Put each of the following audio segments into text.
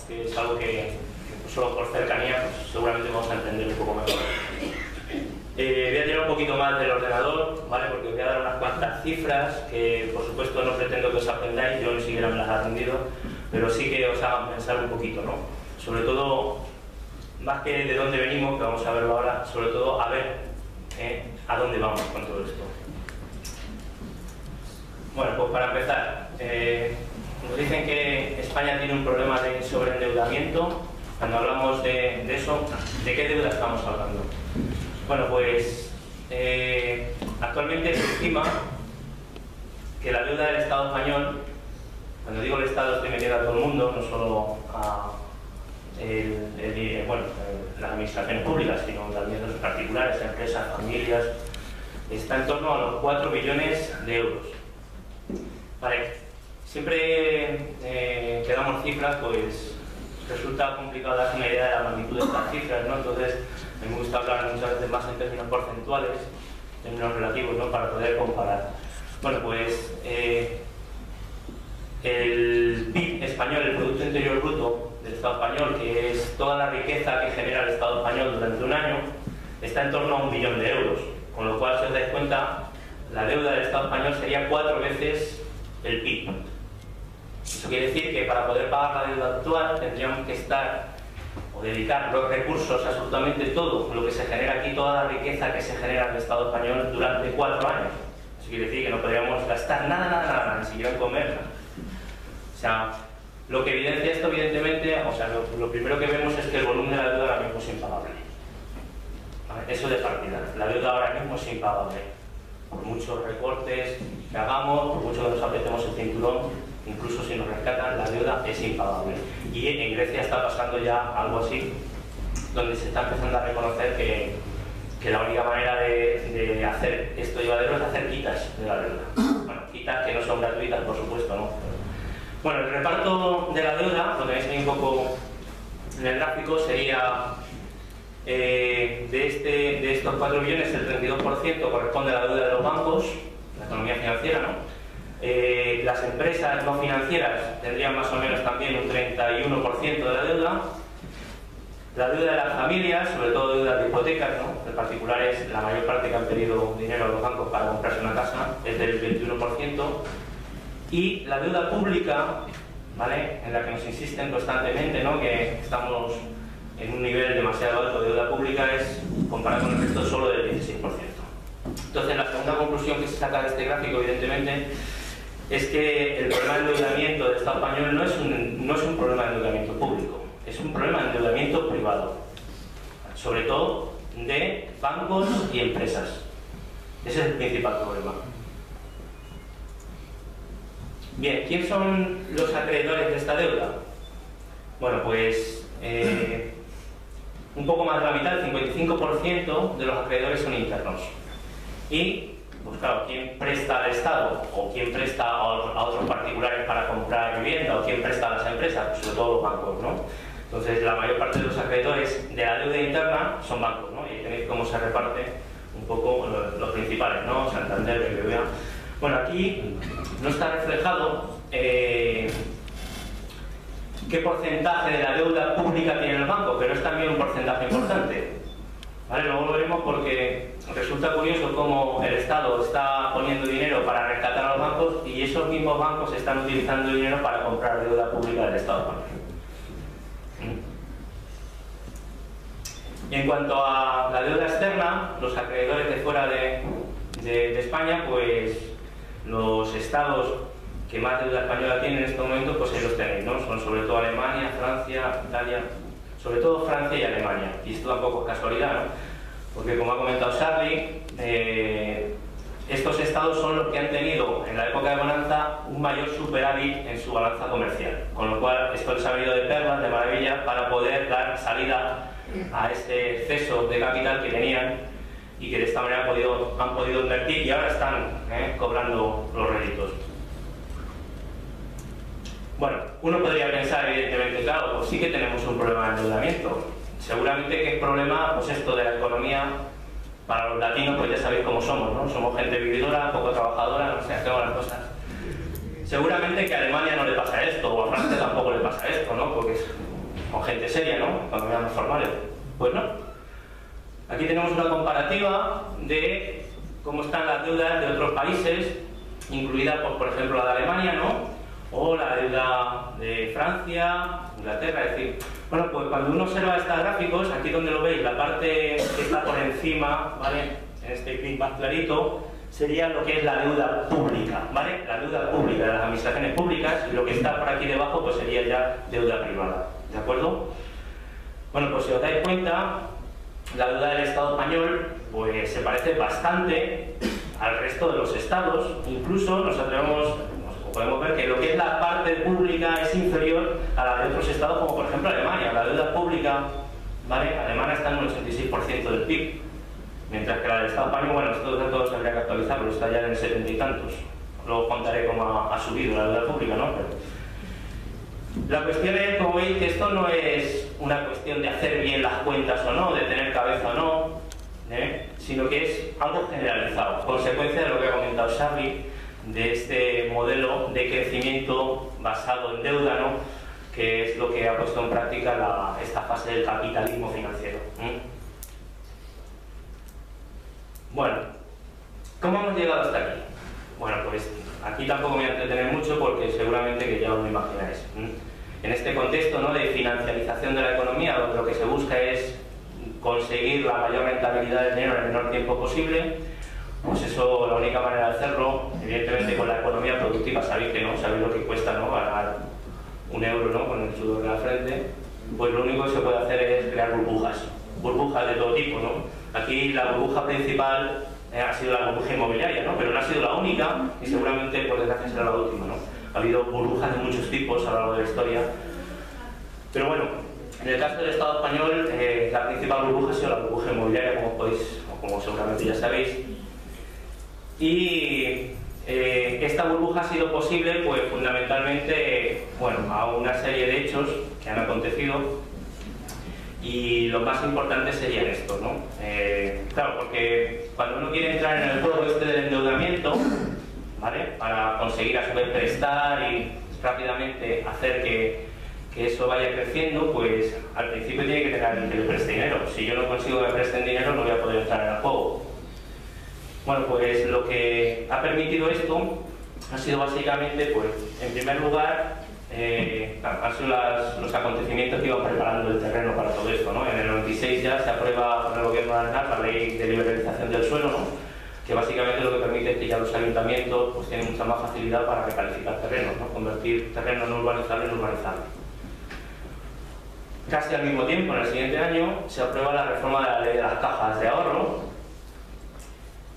que es algo que pues, solo por cercanía pues, seguramente vamos a entender un poco mejor. Voy a tirar un poquito más del ordenador, ¿vale? Porque voy a dar unas cuantas cifras que por supuesto no pretendo que os aprendáis, yo ni siquiera me las he aprendido, pero sí que os hagan pensar un poquito, ¿no? Sobre todo, más que de dónde venimos, que vamos a verlo ahora, sobre todo a ver a dónde vamos con todo esto. Bueno, pues para empezar, nos dicen que España tiene un problema de sobreendeudamiento. Cuando hablamos de eso, ¿de qué deuda estamos hablando? Bueno, pues actualmente se estima que la deuda del Estado español, cuando digo el Estado estoy metiendo a todo el mundo, no solo a las administraciones públicas, sino también los particulares, empresas, familias, está en torno a los 4 billones de euros. Vale, siempre que damos cifras, pues resulta complicado darse una idea de la magnitud de estas cifras, ¿no? Entonces, a mí me gusta hablar muchas veces más en términos porcentuales, en términos relativos, ¿no? Para poder comparar. Bueno, pues el PIB español, el Producto Interior Bruto del Estado español, que es toda la riqueza que genera el Estado español durante un año, está en torno a 1 billón de euros. Con lo cual, si os dais cuenta, la deuda del Estado español sería 4 veces el PIB. Eso quiere decir que para poder pagar la deuda actual tendríamos que estar o dedicar los recursos, absolutamente todo lo que se genera aquí, toda la riqueza que se genera en el Estado español durante 4 años. Eso quiere decir que no podríamos gastar nada, ni siquiera en comer. O sea, lo que evidencia esto, evidentemente, o sea, lo primero que vemos es que el volumen de la deuda ahora mismo es impagable. ¿Vale? Eso de partida. La deuda ahora mismo es impagable. Por muchos recortes que hagamos, por mucho que nos apretemos el cinturón, incluso si nos rescatan, la deuda es impagable. Y en Grecia está pasando ya algo así, donde se está empezando a reconocer que la única manera de hacer esto llevadero es hacer quitas de la deuda. Bueno, quitas que no son gratuitas, por supuesto, ¿no? Bueno, el reparto de la deuda, lo tenéis ahí un poco en el gráfico, sería de estos 4 billones, el 32% corresponde a la deuda de los bancos, la economía financiera, ¿no? Las empresas no financieras tendrían más o menos también un 31% de la deuda. La deuda de las familias, sobre todo deudas de hipotecas, ¿no? De particulares, la mayor parte que han pedido dinero a los bancos para comprarse una casa es del 21%. Y la deuda pública, ¿vale? En la que nos insisten constantemente, ¿no? Que estamos en un nivel demasiado alto de deuda pública, es, comparado con el resto, solo del 16%. Entonces, la segunda conclusión que se saca de este gráfico, evidentemente, es que el problema de endeudamiento del Estado español no es un problema de endeudamiento público, es un problema de endeudamiento privado, sobre todo de bancos y empresas. Ese es el principal problema. Bien, ¿quién son los acreedores de esta deuda? Bueno, pues un poco más de la mitad, el 55% de los acreedores son internos. Y, pues claro, ¿quién presta al Estado? ¿O quién presta a otros particulares para comprar vivienda? ¿O quién presta a las empresas? Pues sobre todo los bancos, ¿no? Entonces, la mayor parte de los acreedores de la deuda interna son bancos, ¿no? Y tenéis cómo se reparte un poco los principales, ¿no? Santander, BBVA. Bueno, aquí no está reflejado qué porcentaje de la deuda pública tiene el banco, pero es también un porcentaje importante. ¿Vale? Luego lo veremos porque resulta curioso cómo el Estado está poniendo dinero para rescatar a los bancos y esos mismos bancos están utilizando dinero para comprar deuda pública del Estado. Y en cuanto a la deuda externa, los acreedores de fuera de España, pues los estados que más deuda española tienen en este momento, pues ahí los tenéis, ¿no? Son sobre todo Alemania, Francia, Italia, sobre todo Francia y Alemania. Y esto tampoco es casualidad, ¿no? Porque como ha comentado Charlie, estos estados son los que han tenido en la época de bonanza un mayor superávit en su balanza comercial. Con lo cual esto les ha venido de perlas, de maravilla, para poder dar salida a este exceso de capital que tenían y que de esta manera han podido invertir y ahora están cobrando los réditos. Bueno, uno podría pensar, evidentemente, claro, pues sí que tenemos un problema de endeudamiento. Seguramente que es problema, pues esto de la economía, para los latinos, pues ya sabéis cómo somos, ¿no? Somos gente vividora, poco trabajadora, no sé, hacemos las cosas. Seguramente que a Alemania no le pasa esto, o a Francia tampoco le pasa esto, ¿no? Porque gente seria, ¿no? Cuando veamos formales. Pues no. Aquí tenemos una comparativa de cómo están las deudas de otros países, incluida, pues, por ejemplo, la de Alemania, ¿no? O la deuda de Francia, Inglaterra, es decir, bueno, pues cuando uno observa estos gráficos, aquí donde lo veis, la parte que está por encima, ¿vale? En este gris más clarito, sería lo que es la deuda pública, ¿vale? La deuda pública de las administraciones públicas, y lo que está por aquí debajo, pues sería ya deuda privada, ¿de acuerdo? Bueno, pues si os dais cuenta, la deuda del Estado español, pues se parece bastante al resto de los estados, incluso nos atrevemos, podemos ver que lo que es la parte pública es inferior a la de otros estados, como por ejemplo Alemania. La deuda pública, ¿vale? Alemana está en un 86% del PIB, mientras que la del Estado español, bueno, estos datos habría que actualizarlo, está ya en el 70 y tantos. Luego contaré cómo ha subido la deuda pública, ¿no? Pero la cuestión es, como veis, que esto no es una cuestión de hacer bien las cuentas o no, de tener cabeza o no, sino que es algo generalizado, consecuencia de lo que ha comentado Xavi, de este modelo de crecimiento basado en deuda, ¿no? Que es lo que ha puesto en práctica esta fase del capitalismo financiero. Bueno, ¿cómo hemos llegado hasta aquí? Bueno, pues aquí tampoco me voy a entretener mucho porque seguramente que ya os lo imagináis. En este contexto, ¿no?, de financiarización de la economía, donde lo que se busca es conseguir la mayor rentabilidad del dinero en el menor tiempo posible, pues eso, la única manera de hacerlo, evidentemente con la economía productiva, sabéis que no, sabéis lo que cuesta, ¿no?, ganar un euro, ¿no?, con el sudor de la frente, pues lo único que se puede hacer es crear burbujas de todo tipo, ¿no? Aquí la burbuja principal ha sido la burbuja inmobiliaria, ¿no?, pero no ha sido la única y seguramente, por desgracia, será la última, ¿no? Ha habido burbujas de muchos tipos a lo largo de la historia, pero bueno, en el caso del Estado español, la principal burbuja ha sido la burbuja inmobiliaria, como podéis, o como seguramente ya sabéis. Y esta burbuja ha sido posible, pues fundamentalmente, bueno, a una serie de hechos que han acontecido, y lo más importante serían estos, ¿no? Claro, porque cuando uno quiere entrar en el juego este del endeudamiento, ¿vale?, para conseguir a su vez prestar y rápidamente hacer que eso vaya creciendo, pues al principio tiene que tener alguien que le preste dinero. Si yo no consigo que me presten dinero, no voy a poder entrar en el juego. Bueno, pues lo que ha permitido esto ha sido básicamente, pues, en primer lugar, han sido los acontecimientos que iban preparando el terreno para todo esto, ¿no? En el 96 ya se aprueba por el gobierno nacional la ley de liberalización del suelo, ¿no?, que básicamente lo que permite es que ya los ayuntamientos, pues, tienen mucha más facilidad para recalificar terrenos, ¿no?, convertir terrenos no urbanizables en urbanizables. Casi al mismo tiempo, en el siguiente año, se aprueba la reforma de la ley de las cajas de ahorro,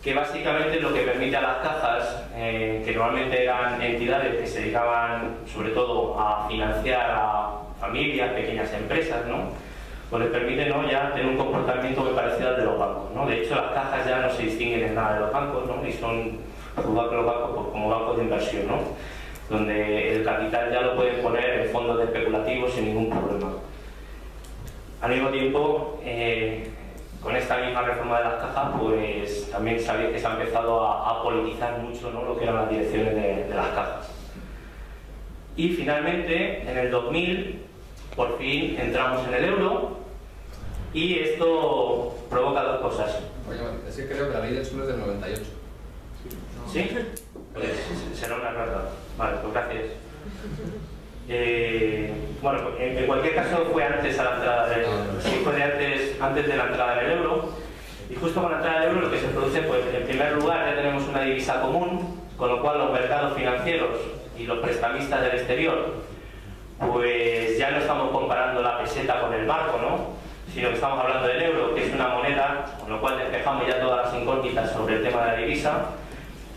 que básicamente lo que permite a las cajas, que normalmente eran entidades que se dedicaban sobre todo a financiar a familias, pequeñas empresas, ¿no?, pues les permite, ¿no?, ya tener un comportamiento muy parecido al de los bancos, ¿no? De hecho, las cajas ya no se distinguen en nada de los bancos, ¿no?, y son juzgados por los bancos como bancos de inversión, ¿no?, donde el capital ya lo pueden poner en fondos especulativos sin ningún problema. Al mismo tiempo, con esta misma reforma de las cajas, pues también sabéis que se ha empezado a politizar mucho, ¿no?, lo que eran las direcciones de las cajas. Y finalmente, en el 2000, por fin entramos en el euro, y esto provoca dos cosas. Oye, es que creo que la ley del suelo es del 98. ¿Sí? Pues será una errata. Vale, pues gracias. Bueno, en cualquier caso fue antes a la entrada del euro. Sí, fue antes de la entrada del euro. Y justo con la entrada del euro lo que se produce, pues en primer lugar ya tenemos una divisa común, con lo cual los mercados financieros y los prestamistas del exterior, pues ya no estamos comparando la peseta con el marco, ¿no?, sino que estamos hablando del euro, que es una moneda, con lo cual despejamos ya todas las incógnitas sobre el tema de la divisa,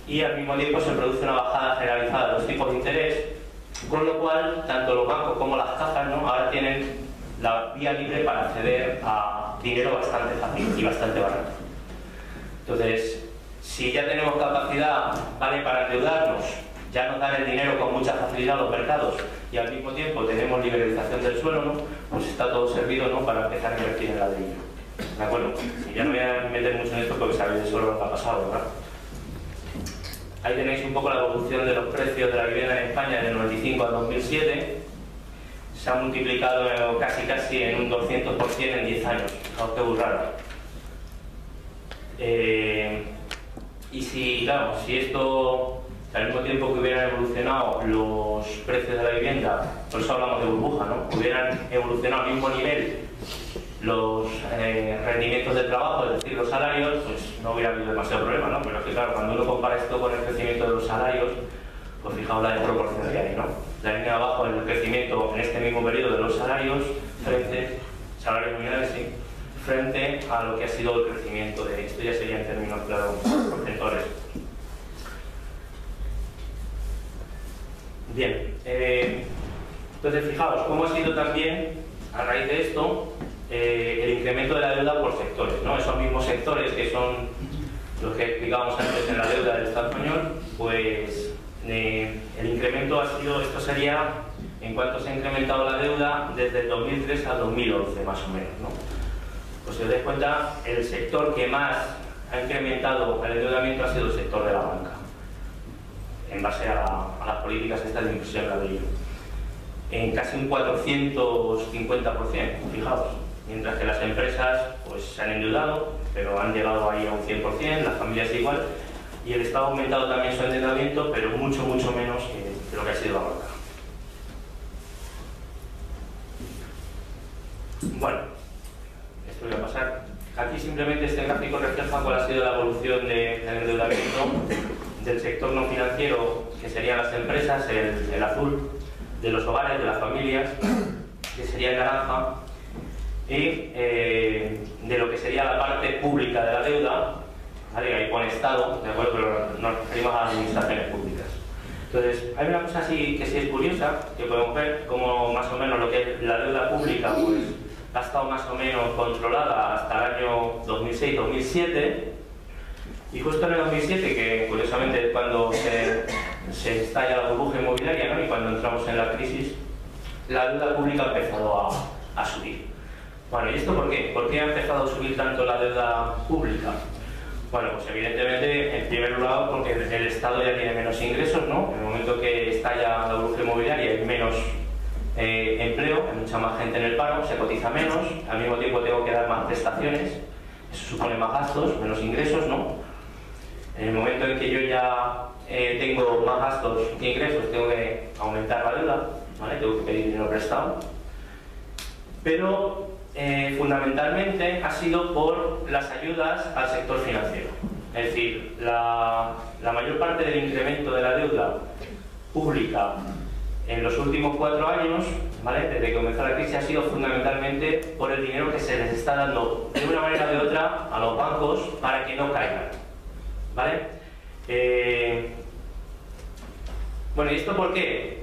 y al mismo tiempo se produce una bajada generalizada de los tipos de interés, con lo cual tanto los bancos como las cajas, ¿no?, ahora tienen la vía libre para acceder a dinero bastante fácil y bastante barato. Entonces, si ya tenemos capacidad, ¿vale?, para endeudarnos, ya nos dan el dinero con mucha facilidad los mercados, y al mismo tiempo tenemos liberalización del suelo, ¿no?, pues está todo servido, ¿no?, para empezar a invertir en ladrillo. ¿De acuerdo? Y ya no voy a meter mucho en esto porque sabéis de eso lo que ha pasado, ¿verdad? Ahí tenéis un poco la evolución de los precios de la vivienda en España del 95 al 2007. se ha multiplicado casi en un 200% en 10 años. Fijaos qué burrada. Y si esto, al mismo tiempo que hubieran evolucionado los precios de la vivienda, por eso hablamos de burbuja, ¿no? Hubieran evolucionado al mismo nivel los rendimientos de trabajo, es decir, los salarios, pues no hubiera habido demasiado problema, ¿no? Pero es que claro, cuando uno compara esto con el crecimiento de los salarios, pues fijaos la desproporción que hay, ¿no? La línea de abajo es el crecimiento en este mismo periodo de los salarios, salarios nominales, sí, frente a lo que ha sido el crecimiento de esto, ya sería en términos, claro, porcentuales. Bien, entonces fijaos cómo ha sido también, a raíz de esto, el incremento de la deuda por sectores, ¿no? Esos mismos sectores que son los que explicábamos antes en la deuda del Estado español, pues el incremento ha sido, esto sería en cuanto se ha incrementado la deuda desde el 2003 al 2011 más o menos, ¿no? Pues si os dais cuenta, el sector que más ha incrementado el endeudamiento ha sido el sector de la banca, en base a las políticas estas de inclusión ladrillo, en casi un 450%, fijaos, mientras que las empresas pues se han endeudado, pero han llegado ahí a un 100%, las familias igual, y el Estado ha aumentado también su endeudamiento, pero mucho menos que lo que ha sido la banca. Bueno, esto voy a pasar. Aquí simplemente este gráfico refleja cuál ha sido la evolución del endeudamiento del sector no financiero, que serían las empresas, el azul, de los hogares, de las familias, que sería el naranja, y de lo que sería la parte pública de la deuda, ¿vale? Ahí pone Estado, ¿de acuerdo? Pero nos referimos a las administraciones públicas. Entonces, hay una cosa así que sí es curiosa, que podemos ver como más o menos lo que es la deuda pública, pues ha estado más o menos controlada hasta el año 2006-2007, y justo en el 2007, que curiosamente es cuando se estalla la burbuja inmobiliaria, ¿no? Y cuando entramos en la crisis, la deuda pública ha empezado a subir. Bueno, ¿y esto por qué? ¿Por qué ha empezado a subir tanto la deuda pública? Bueno, pues evidentemente, en primer lugar, porque el Estado ya tiene menos ingresos, ¿no? En el momento que estalla la burbuja inmobiliaria hay menos empleo, hay mucha más gente en el paro, se cotiza menos, al mismo tiempo tengo que dar más prestaciones, eso supone más gastos, menos ingresos, ¿no? En el momento en que yo ya tengo más gastos que ingresos, tengo que aumentar la deuda, ¿vale? Tengo que pedir dinero prestado. Pero fundamentalmente ha sido por las ayudas al sector financiero. Es decir, la mayor parte del incremento de la deuda pública en los últimos 4 años, ¿vale? Desde que comenzó la crisis, ha sido fundamentalmente por el dinero que se les está dando de una manera o de otra a los bancos para que no caigan, ¿vale? Bueno, ¿y esto por qué?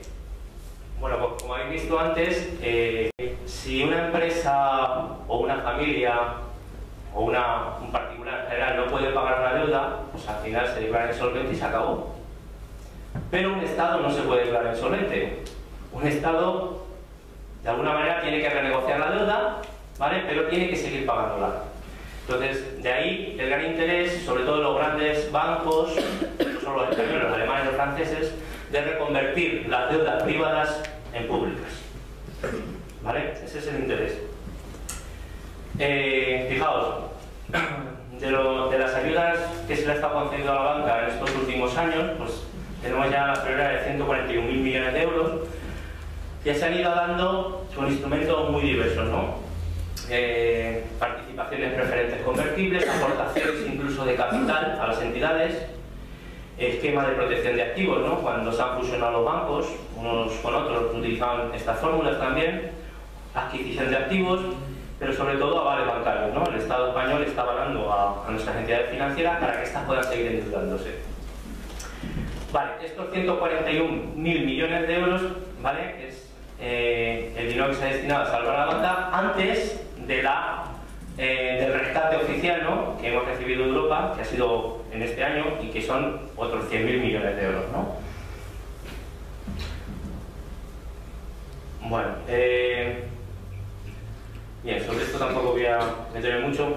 Bueno, pues como habéis visto antes, si una empresa o una familia o un particular en general no puede pagar una deuda, pues al final se declara insolvente y se acabó. Pero un Estado no se puede declarar insolvente. Un Estado, de alguna manera, tiene que renegociar la deuda, ¿vale? Pero tiene que seguir pagándola. Entonces, de ahí el gran interés, sobre todo los grandes bancos, no solo los españoles, los alemanes, los franceses, de reconvertir las deudas privadas en públicas. ¿Vale? Ese es el interés. Fijaos, de las ayudas que se le está concediendo a la banca en estos últimos años, pues tenemos ya la prioridad de 141.000 millones de euros, que se han ido dando con instrumentos muy diversos, ¿no? Participaciones preferentes convertibles, aportaciones incluso de capital a las entidades, esquema de protección de activos, ¿no? Cuando se han fusionado los bancos, unos con otros utilizaban estas fórmulas también, adquisición de activos, pero sobre todo avales bancarios, ¿no? El Estado español está avalando a nuestras entidades financieras para que éstas puedan seguir endeudándose. Vale, estos 141.000 millones de euros, ¿vale? Es el dinero que se ha destinado a salvar la banca antes de del rescate oficial, ¿no? Que hemos recibido de Europa, que ha sido en este año y que son otros 100.000 millones de euros, ¿no? Bueno, bien, sobre esto tampoco voy a meterme mucho.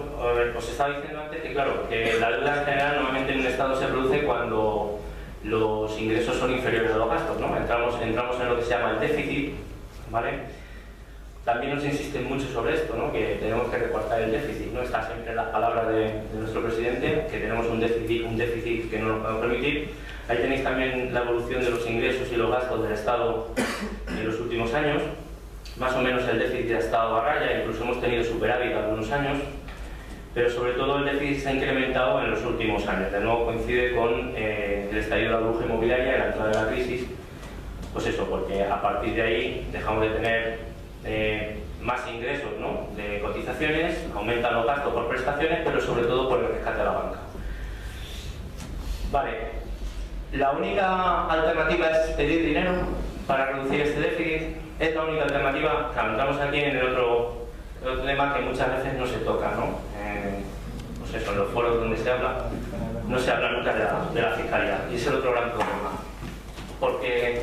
Os estaba diciendo antes que, claro, que la deuda en general normalmente en un Estado se produce cuando los ingresos son inferiores a los gastos, ¿no? Entramos en lo que se llama el déficit, ¿vale? también nos insisten mucho sobre esto, ¿no? Que tenemos que recortar el déficit, ¿no? Está siempre en las palabras de nuestro presidente, que tenemos un déficit que no nos podemos permitir. Ahí tenéis también la evolución de los ingresos y los gastos del Estado en los últimos años. Más o menos el déficit ha estado a raya, incluso hemos tenido superávit algunos años, pero sobre todo el déficit se ha incrementado en los últimos años. De nuevo coincide con el estallido de la burbuja inmobiliaria y la entrada de la crisis. Pues eso, porque a partir de ahí dejamos de tener más ingresos, ¿no?, de cotizaciones, aumentan los gastos por prestaciones, pero sobre todo por el rescate de la banca. Vale, la única alternativa es pedir dinero para reducir este déficit. Es la única alternativa. Claro, entramos aquí en el otro tema que muchas veces no se toca, ¿no? Pues eso, en los foros donde se habla, no se habla nunca de la fiscalidad, y es el otro gran problema. Porque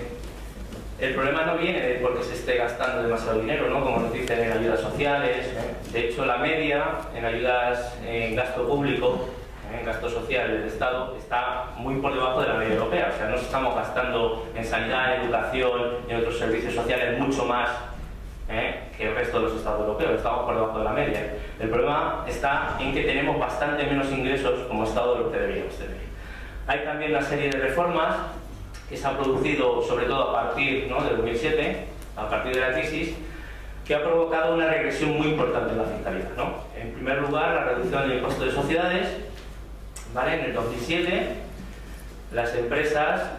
el problema no viene de porque se esté gastando demasiado dinero, ¿no?, como nos dicen en ayudas sociales. De hecho, la media en ayudas en gasto público, en gasto social del Estado, está muy por debajo de la media europea. O sea, no estamos gastando en sanidad, en educación, en otros servicios sociales mucho más que el resto de los estados europeos. Estamos por debajo de la media. El problema está en que tenemos bastante menos ingresos como Estado de lo que deberíamos tener. Hay también una serie de reformas que se han producido sobre todo a partir, ¿no?, de 2007, a partir de la crisis, que ha provocado una regresión muy importante en la fiscalidad, ¿no? En primer lugar, la reducción del impuesto de sociedades, ¿vale? En el 2007 las empresas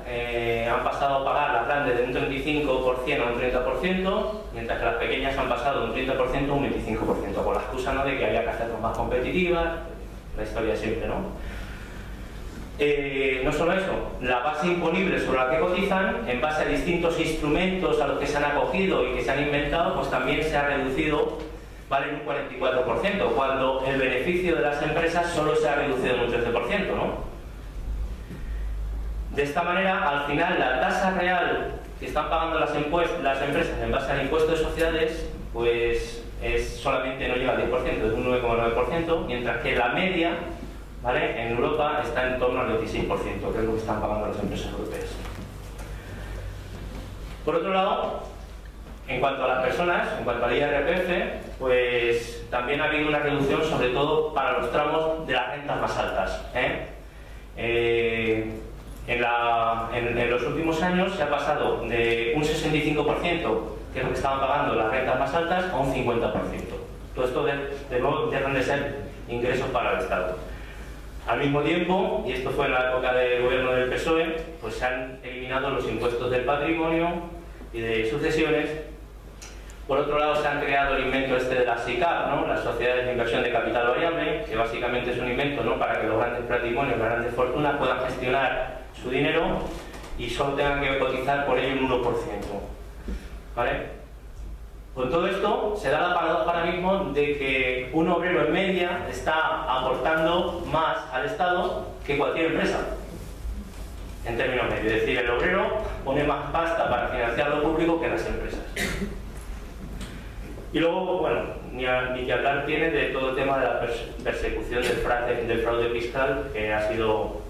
han pasado a pagar las grandes de un 35% a un 30%, mientras que las pequeñas han pasado de un 30% a un 25%, con la excusa, ¿no?, de que había que hacerlas más competitivas, la historia siempre, ¿no? No solo eso, la base imponible sobre la que cotizan, en base a distintos instrumentos a los que se han acogido y que se han inventado, pues también se ha reducido, ¿vale?, en un 44%, cuando el beneficio de las empresas solo se ha reducido en un 13%, ¿no? De esta manera, al final, la tasa real que están pagando las empresas en base al impuesto de sociedades, pues solamente no llega al 10%, es un 9,9%, mientras que la media, ¿vale?, en Europa está en torno al 26%, que es lo que están pagando las empresas europeas. Por otro lado, en cuanto a las personas, en cuanto al IRPF, pues también ha habido una reducción, sobre todo para los tramos de las rentas más altas. En los últimos años se ha pasado de un 65%, que es lo que estaban pagando las rentas más altas, a un 50%. Todo esto de nuevo dejan de ser ingresos para el Estado. Al mismo tiempo, y esto fue en la época del gobierno del PSOE, pues se han eliminado los impuestos del patrimonio y de sucesiones. Por otro lado, se han creado el invento este de las SICAV, ¿no?, las sociedades de inversión de capital variable, que básicamente es un invento, ¿no?, para que los grandes patrimonios, las grandes fortunas puedan gestionar su dinero y solo tengan que cotizar por ello un 1%. ¿Vale? Con todo esto se da la paradoja ahora mismo de que un obrero en media está aportando más al Estado que cualquier empresa, en términos medios. Es decir, el obrero pone más pasta para financiar lo público que las empresas. Y luego, bueno, ni que hablar tiene de todo el tema de la persecución del fraude fiscal, que ha sido,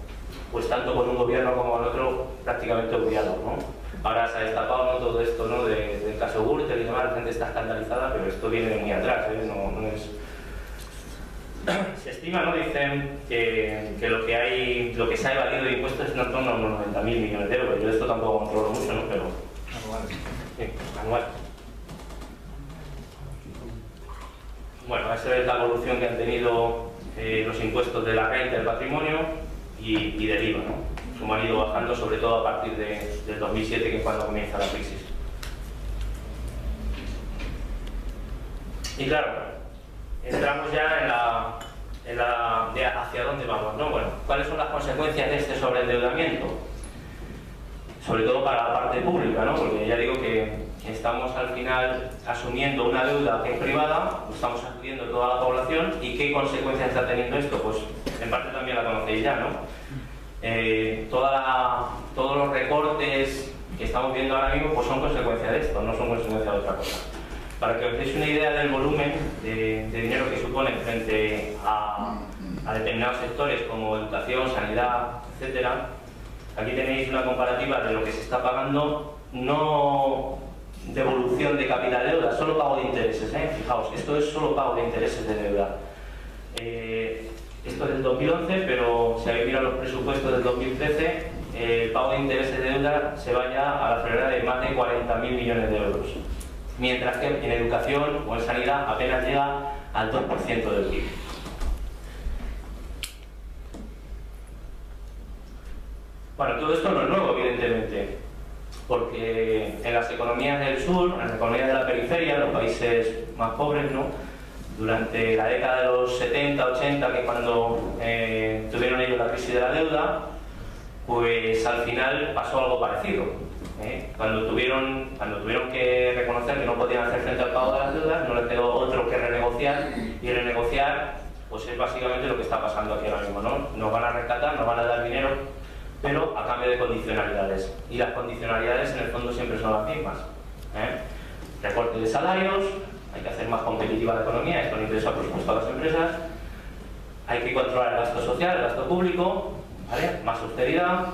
pues tanto con un gobierno como con otro, prácticamente obviado, ¿no? Ahora se ha destapado, ¿no?, todo esto, ¿no?, del caso Gürtel y demás. La gente está escandalizada, pero esto viene de muy atrás, no es... Se estima, ¿no?, dicen que lo que se ha evadido de impuestos es en torno a unos 90.000 millones de euros. Yo esto tampoco controlo mucho, ¿no?, pero... Anual. Sí, anual. Bueno, esa es la evolución que han tenido los impuestos de la renta, del patrimonio y del IVA, ¿no? Como han ido bajando, sobre todo a partir del 2007, que es cuando comienza la crisis. Y claro, entramos ya de hacia dónde vamos, ¿no? Bueno, ¿cuáles son las consecuencias de este sobreendeudamiento? Sobre todo para la parte pública, ¿no? Porque ya digo que estamos al final asumiendo una deuda que es privada, estamos asumiendo toda la población. ¿Y qué consecuencias está teniendo esto? Pues en parte también la conocéis ya, ¿no? Todos los recortes que estamos viendo ahora mismo, pues son consecuencia de esto, no son consecuencia de otra cosa. Para que os deis una idea del volumen de dinero que supone frente a determinados sectores como educación, sanidad, etcétera, aquí tenéis una comparativa de lo que se está pagando, no devolución de capital de deuda, solo pago de intereses, fijaos, esto es solo pago de intereses de deuda. Esto es del 2011, pero si habéis mirado los presupuestos del 2013, el pago de intereses de deuda se va ya a la frenada de más de 40.000 millones de euros, mientras que en educación o en sanidad apenas llega al 2% del PIB. Bueno, todo esto no es nuevo, evidentemente, porque en las economías del sur, en las economías de la periferia, en los países más pobres, ¿no?, durante la década de los 70, 80, que cuando tuvieron ellos la crisis de la deuda, pues al final pasó algo parecido. Cuando tuvieron que reconocer que no podían hacer frente al pago de las deudas, no les quedó otro que renegociar, y renegociar pues es básicamente lo que está pasando aquí ahora mismo, ¿no? Nos van a rescatar, nos van a dar dinero, pero a cambio de condicionalidades. Y las condicionalidades en el fondo siempre son las mismas. Recorte de salarios, hay que hacer más competitiva la economía, esto no interesa por supuesto a las empresas, hay que controlar el gasto social, el gasto público, ¿vale?, más austeridad,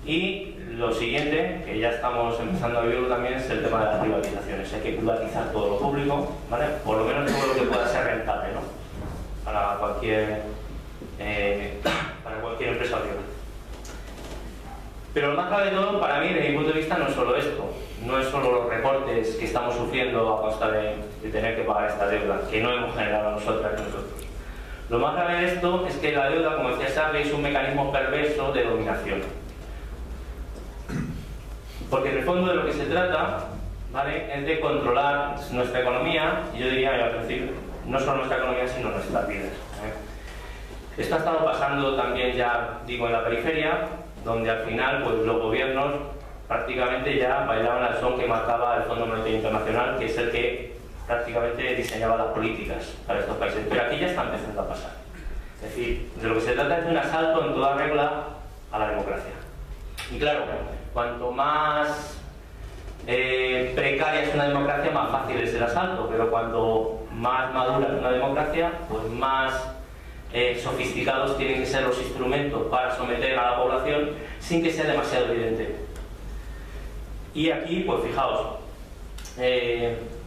y lo siguiente, que ya estamos empezando a vivirlo también, es el tema de las privatizaciones. Hay que privatizar todo lo público, ¿vale?, por lo menos todo lo que pueda ser rentable, ¿no?, para cualquier empresa privada. Pero lo más grave de todo, para mí, desde mi punto de vista, no es solo esto, no es solo los recortes que estamos sufriendo a costa de tener que pagar esta deuda, que no hemos generado nosotras y nosotros. Lo más grave de esto es que la deuda, como decía Sarri, es un mecanismo perverso de dominación. Porque en el fondo de lo que se trata, ¿vale?, es de controlar nuestra economía, y yo diría, al principio, no solo nuestra economía, sino nuestras vidas. Esto ha estado pasando también ya, digo, en la periferia, donde al final pues los gobiernos prácticamente ya bailaban al son que marcaba el Fondo Monetario Internacional, que es el que prácticamente diseñaba las políticas para estos países. Pero aquí ya está empezando a pasar. Es decir, de lo que se trata es de un asalto en toda regla a la democracia. Y claro, cuanto más precaria es una democracia, más fácil es el asalto, pero cuanto más madura es una democracia, pues más sofisticados tienen que ser los instrumentos para someter a la población sin que sea demasiado evidente. Y aquí, pues fijaos,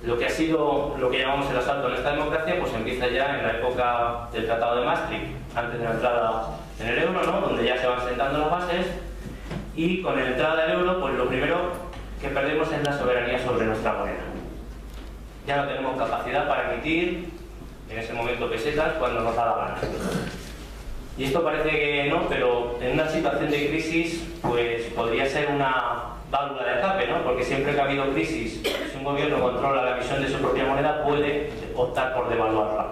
lo que ha sido lo que llamamos el asalto en esta democracia, pues empieza ya en la época del Tratado de Maastricht, antes de la entrada en el euro, ¿no?, donde ya se van sentando las bases, y con la entrada del euro, pues lo primero que perdemos es la soberanía sobre nuestra moneda. Ya no tenemos capacidad para emitir en ese momento pesetas cuando nos da la gana. Y esto parece que no, pero en una situación de crisis pues podría ser una válvula de escape, ¿no?, porque siempre que ha habido crisis, si un gobierno controla la emisión de su propia moneda, puede optar por devaluarla.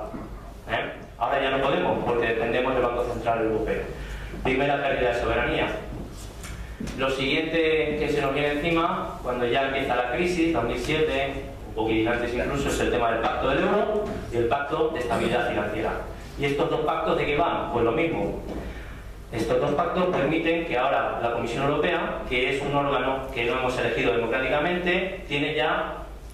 Ahora ya no podemos, porque dependemos del Banco Central Europeo. Primera pérdida de soberanía. Lo siguiente que se nos viene encima, cuando ya empieza la crisis, 2007, un poquitín antes incluso, es el tema del Pacto del Euro y el Pacto de Estabilidad Financiera. ¿Y estos dos pactos de qué van? Pues lo mismo. Estos dos pactos permiten que ahora la Comisión Europea, que es un órgano que no hemos elegido democráticamente, tiene ya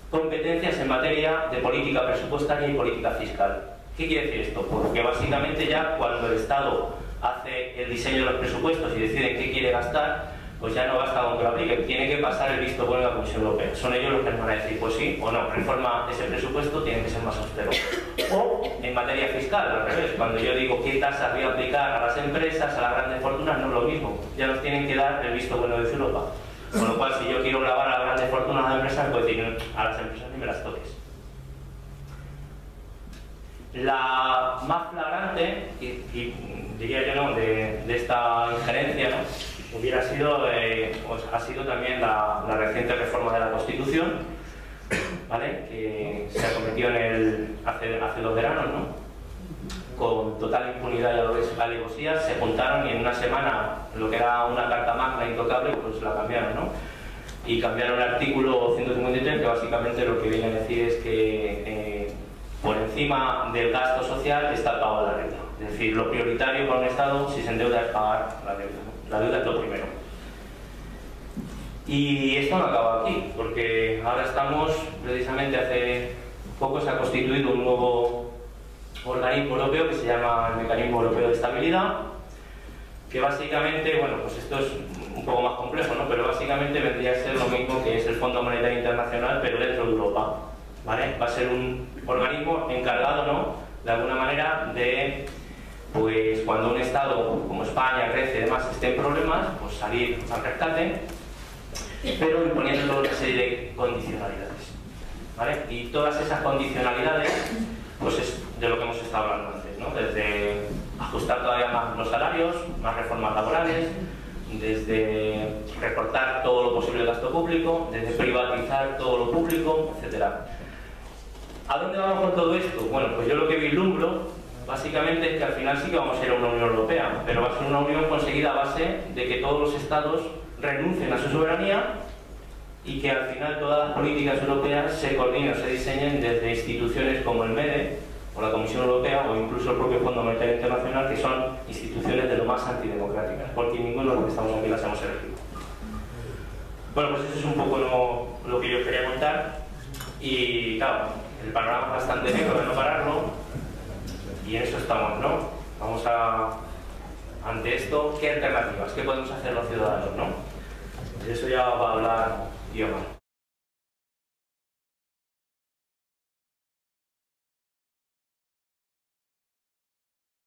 competencias en materia de política presupuestaria y política fiscal. ¿Qué quiere decir esto? Porque básicamente ya cuando el Estado hace el diseño de los presupuestos y decide en qué quiere gastar, pues ya no basta con que lo apliquen, tiene que pasar el visto bueno de la Comisión Europea. Son ellos los que nos van a decir, pues sí o no, reforma ese presupuesto, tiene que ser más austero. O en materia fiscal, al revés, cuando yo digo qué tasas voy a aplicar a las empresas, a las grandes fortunas, no es lo mismo, ya nos tienen que dar el visto bueno de Europa. Con lo cual, si yo quiero grabar a las grandes fortunas a las empresas, puedo decir, a las empresas ni me las toques. La más flagrante, y diría yo, ¿no?, de esta injerencia, ¿no?, hubiera sido, pues ha sido también la reciente reforma de la Constitución, ¿vale?, que se ha cometido hace 2 veranos, ¿no?, con total impunidad y alevosía, se juntaron y en una semana lo que era una carta magna intocable, pues la cambiaron, ¿no? Y cambiaron el artículo 153, que básicamente lo que viene a decir es que por encima del gasto social está el pago de la renta. Es decir, lo prioritario para un Estado, si se endeuda, es pagar la deuda, ¿no? La deuda es lo primero. Y esto no acaba aquí, porque ahora estamos, precisamente hace poco se ha constituido un nuevo organismo europeo que se llama el Mecanismo Europeo de Estabilidad, que básicamente, bueno, pues esto es un poco más complejo, ¿no? Pero básicamente vendría a ser lo mismo que es el Fondo Monetario Internacional, pero dentro de Europa, ¿vale? Va a ser un organismo encargado, ¿no?, de alguna manera de, pues cuando un Estado como España, Grecia y demás esté en problemas, pues salir al rescate, pero imponiendo una serie de condicionalidades, ¿vale? Y todas esas condicionalidades, pues es de lo que hemos estado hablando antes, ¿no? Desde ajustar todavía más los salarios, más reformas laborales, desde recortar todo lo posible el gasto público, desde privatizar todo lo público, etc. ¿A dónde vamos con todo esto? Bueno, pues yo lo que vislumbro básicamente es que al final sí que vamos a ir a una Unión Europea, pero va a ser una unión conseguida a base de que todos los Estados renuncien a su soberanía y que al final todas las políticas europeas se coordinen o se diseñen desde instituciones como el MEDE o la Comisión Europea o incluso el propio Fondo Monetario Internacional, que son instituciones de lo más antidemocráticas, porque ninguno de los que estamos aquí las hemos elegido. Bueno, pues eso es un poco lo que yo quería contar y claro, el panorama es bastante negro de no pararlo y en eso estamos, ¿no? Vamos a, ante esto, ¿qué alternativas? ¿Qué podemos hacer los ciudadanos, no? De eso ya va a hablar Guiomar.